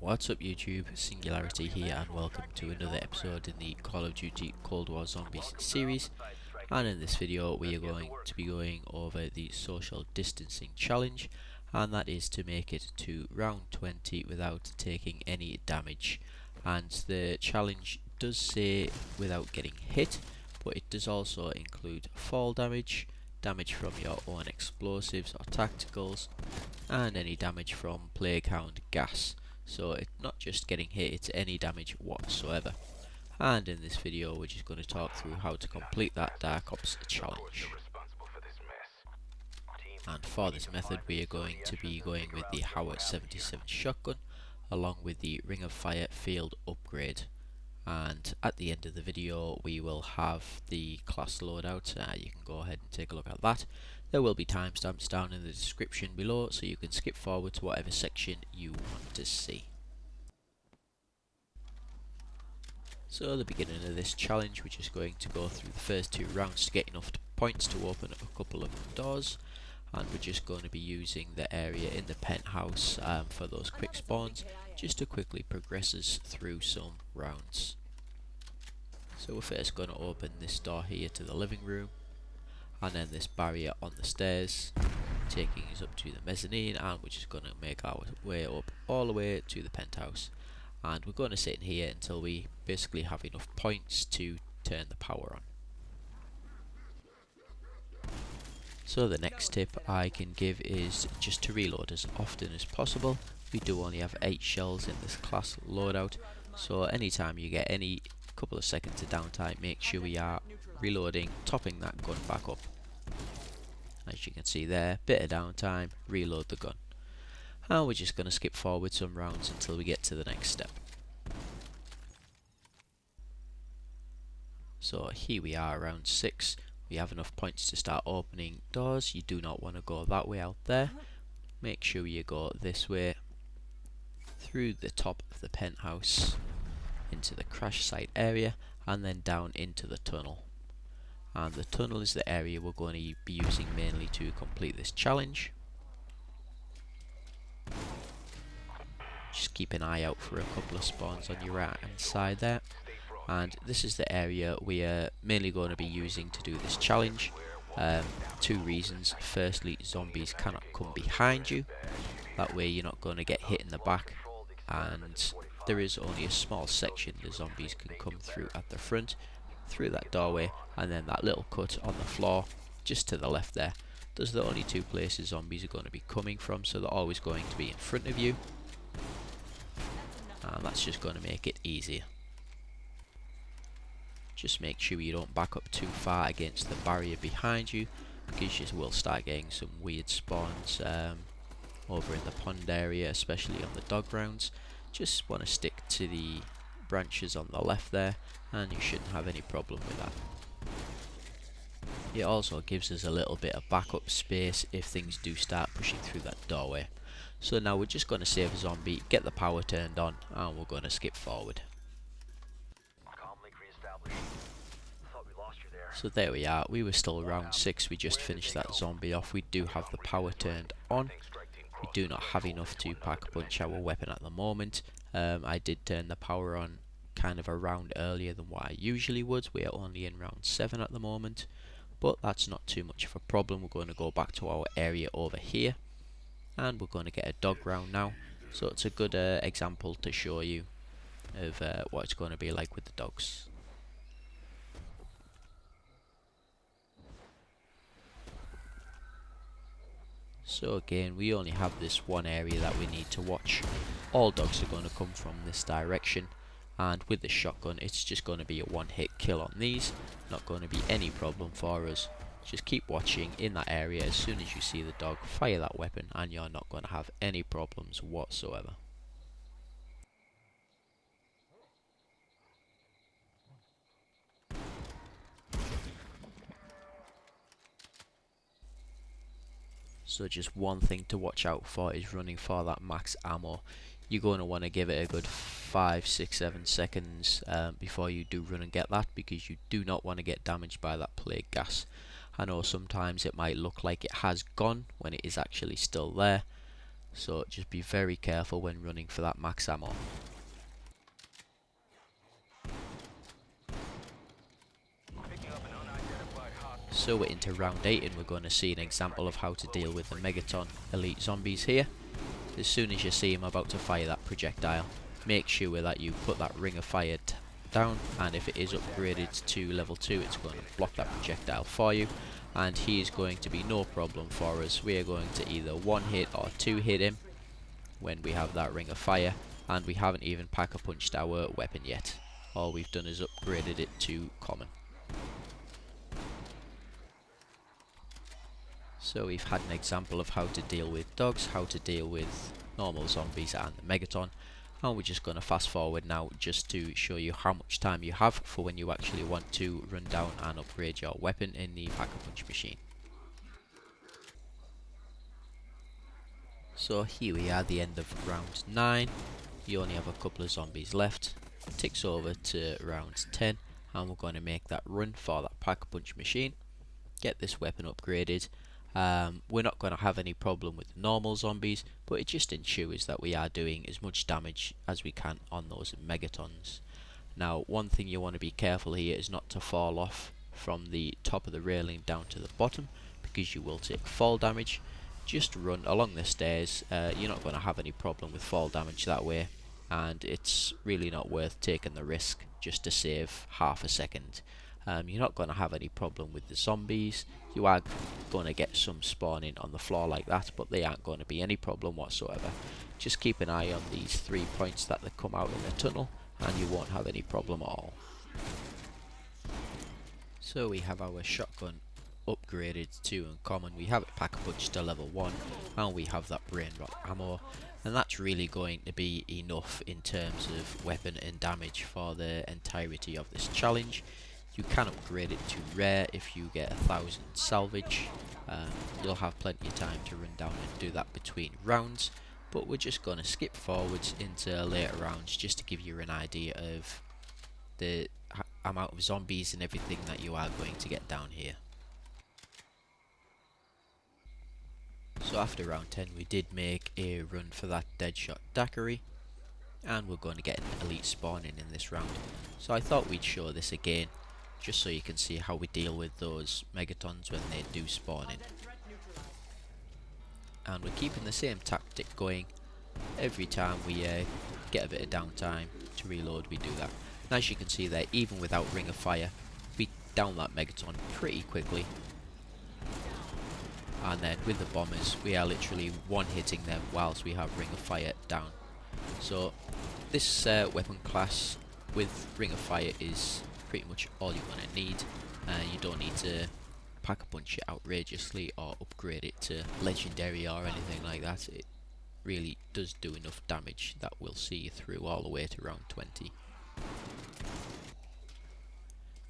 What's up YouTube, Singularity here and welcome to another episode in the Call of Duty Cold War Zombies series, and in this video we are going to be going over the social distancing challenge, and that is to make it to round 20 without taking any damage. And the challenge does say without getting hit, but it does also include fall damage, damage from your own explosives or tacticals, and any damage from plague hound gas. So it's not just getting hit, it's any damage whatsoever. And in this video we're just going to talk through how to complete that Dark Ops challenge. And for this method we are going to be going with the Howard 77 shotgun along with the Ring of Fire field upgrade. And at the end of the video we will have the class loadout. You can go ahead and take a look at that. There will be timestamps down in the description below, so you can skip forward to whatever section you want to see. So at the beginning of this challenge we're just going to go through the first 2 rounds to get enough points to open a couple of doors, and we're just going to be using the area in the penthouse for those quick spawns, just to quickly progress us through some rounds. So we're first going to open this door here to the living room, and then this barrier on the stairs taking us up to the mezzanine, and we're just going to make our way up all the way to the penthouse, and we're going to sit in here until we basically have enough points to turn the power on. So the next tip I can give is just to reload as often as possible. We do only have 8 shells in this class loadout, so anytime you get any couple of seconds of downtime, make sure we are reloading, topping that gun back up. As you can see there, bit of downtime, reload the gun. And we're just going to skip forward some rounds until we get to the next step. So here we are, round 6. We have enough points to start opening doors. You do not want to go that way out there. Make sure you go this way, through the top of the penthouse, into the crash site area, and then down into the tunnel. And the tunnel is the area we're going to be using mainly to complete this challenge. Just keep an eye out for a couple of spawns on your right hand side there. And this is the area we are mainly going to be using to do this challenge. 2 reasons. Firstly, zombies cannot come behind you. That way you're not going to get hit in the back. And there is only a small section the zombies can come through at the front, through that doorway, and then that little cut on the floor just to the left there. Those are the only 2 places zombies are going to be coming from, so they're always going to be in front of you, and that's just going to make it easier. Just make sure you don't back up too far against the barrier behind you, because you will start getting some weird spawns over in the pond area, especially on the dog rounds. Just want to stick to the branches on the left there, and you shouldn't have any problem with that. It also gives us a little bit of backup space if things do start pushing through that doorway. So now we're just going to save a zombie, get the power turned on, and we're going to skip forward. So there we are, we were still round 6, we just finished that zombie off. We do have the power turned on. We do not have enough to pack punch our weapon at the moment. I did turn the power on kind of a round earlier than what I usually would. We are only in round 7 at the moment, but that's not too much of a problem. We're going to go back to our area over here, and we're going to get a dog round now. So it's a good example to show you of what it's going to be like with the dogs. So again, we only have this one area that we need to watch. All dogs are going to come from this direction, and with the shotgun it's just going to be a 1-hit kill on these. Not going to be any problem for us. Just keep watching in that area. As soon as you see the dog, fire that weapon and you're not going to have any problems whatsoever. So just one thing to watch out for is running for that max ammo. You're going to want to give it a good 5, 6, 7 seconds before you do run and get that, because you do not want to get damaged by that plague gas. I know sometimes it might look like it has gone when it is actually still there, so just be very careful when running for that max ammo. So we're into round 8 and we're going to see an example of how to deal with the Megaton elite zombies here. As soon as you see him about to fire that projectile, make sure that you put that ring of fire down, and if it is upgraded to level 2 it's going to block that projectile for you, and he is going to be no problem for us. We are going to either 1 hit or 2 hit him when we have that ring of fire, and we haven't even pack-a-punched our weapon yet. All we've done is upgraded it to common. So we've had an example of how to deal with dogs, how to deal with normal zombies and the Megaton, and we're just going to fast forward now just to show you how much time you have for when you actually want to run down and upgrade your weapon in the pack-a-punch machine. So here we are at the end of round 9, you only have a couple of zombies left. It ticks over to round 10 and we're going to make that run for that pack-a-punch machine, get this weapon upgraded. We're not going to have any problem with normal zombies, but it just ensures that we are doing as much damage as we can on those Megatons. Now, one thing you want to be careful here is not to fall off from the top of the railing down to the bottom, because you will take fall damage. Just run along the stairs, you're not going to have any problem with fall damage that way, and it's really not worth taking the risk just to save half a second. You're not going to have any problem with the zombies. You are going to get some spawning on the floor like that, but they aren't going to be any problem whatsoever. Just keep an eye on these 3 points that they come out in the tunnel and you won't have any problem at all. So we have our shotgun upgraded to uncommon. We have it pack-a-punch to level 1 and we have that brain rot ammo, and that's really going to be enough in terms of weapon and damage for the entirety of this challenge. You can upgrade it to rare if you get 1000 salvage. You'll have plenty of time to run down and do that between rounds, but we're just going to skip forwards into later rounds just to give you an idea of the amount of zombies and everything that you are going to get down here. So after round 10 we did make a run for that Deadshot daiquiri, and we're going to get an elite spawning in this round. So I thought we'd show this again, just so you can see how we deal with those Megatons when they do spawn in. And we're keeping the same tactic going. Every time we get a bit of downtime to reload, we do that. And as you can see there, even without Ring of Fire, we down that Megaton pretty quickly. And then with the bombers, we are literally one-hitting them whilst we have Ring of Fire down. So this weapon class with Ring of Fire is pretty much all you're going to need. You don't need to pack-a-punch it outrageously or upgrade it to legendary or anything like that. It really does do enough damage that will see you through all the way to round 20.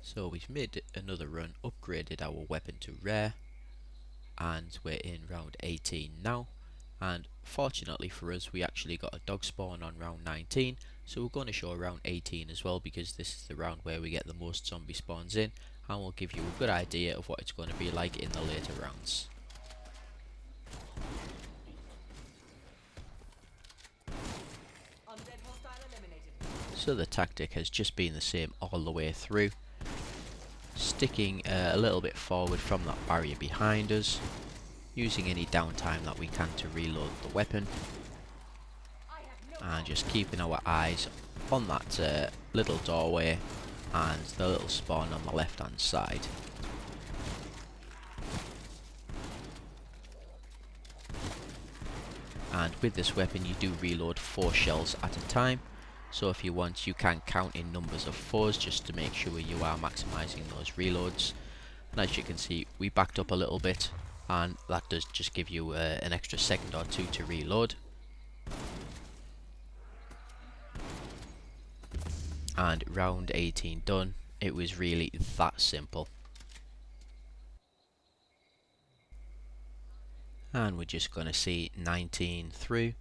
So we've made another run, upgraded our weapon to rare, and we're in round 18 now. And fortunately for us, we actually got a dog spawn on round 19, so we're going to show round 18 as well, because this is the round where we get the most zombie spawns in, and we'll give you a good idea of what it's going to be like in the later rounds. So the tactic has just been the same all the way through, sticking a little bit forward from that barrier behind us, using any downtime that we can to reload the weapon, and just keeping our eyes on that little doorway and the little spawn on the left hand side. And with this weapon you do reload 4 shells at a time, so if you want you can count in numbers of 4s just to make sure you are maximising those reloads. And as you can see, we backed up a little bit, and that does just give you an extra second or 2 to reload. And round 18 done. It was really that simple. And we're just going to see 19 through,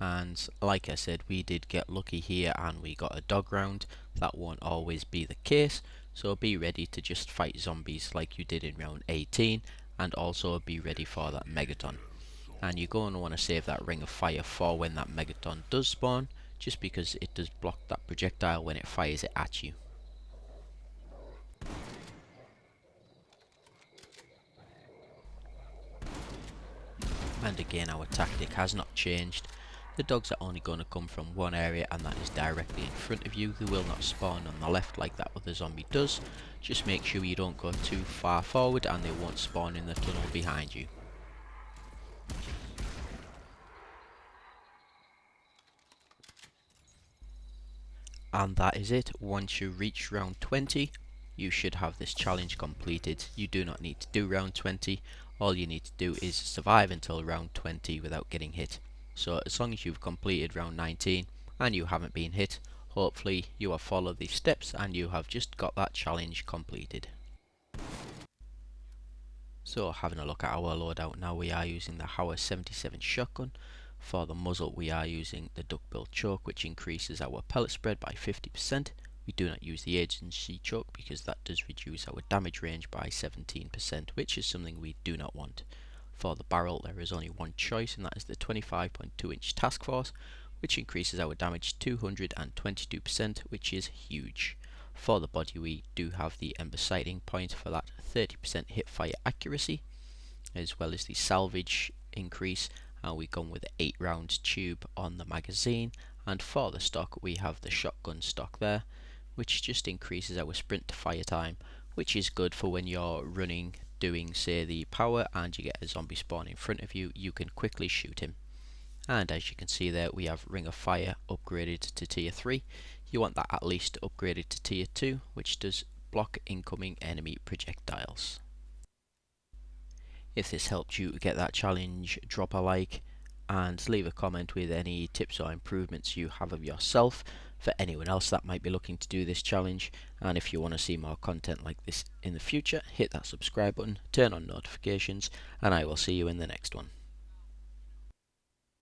and like I said, we did get lucky here and we got a dog round. That won't always be the case, so be ready to just fight zombies like you did in round 18, and also be ready for that Megaton. and you're going to want to save that ring of fire for when that megaton does spawn, just because it does block that projectile when it fires it at you. And again, our tactic has not changed. The dogs are only going to come from one area, and that is directly in front of you. They will not spawn on the left like that other zombie does. Just make sure you don't go too far forward and they won't spawn in the tunnel behind you. And that is it. Once you reach round 20, you should have this challenge completed. You do not need to do round 20. All you need to do is survive until round 20 without getting hit. So as long as you've completed round 19 and you haven't been hit, hopefully you have followed these steps and you have just got that challenge completed. So having a look at our loadout now, we are using the Howard 77 shotgun. For the muzzle we are using the duckbill choke, which increases our pellet spread by 50%. We do not use the agency choke because that does reduce our damage range by 17%, which is something we do not want. For the barrel there is only one choice, and that is the 25.2 inch task force, which increases our damage 222%, which is huge. For the body we do have the ember sighting point for that 30% hip fire accuracy, as well as the salvage increase, and we gone with the 8 round tube on the magazine. And for the stock we have the shotgun stock there, which just increases our sprint to fire time, which is good for when you're running, doing say the power, and you get a zombie spawn in front of you, you can quickly shoot him. And as you can see there, we have ring of fire upgraded to tier 3. You want that at least upgraded to tier 2, which does block incoming enemy projectiles. If this helped you get that challenge, drop a like and leave a comment with any tips or improvements you have of yourself for anyone else that might be looking to do this challenge. And if you want to see more content like this in the future, hit that subscribe button, turn on notifications, and I will see you in the next one.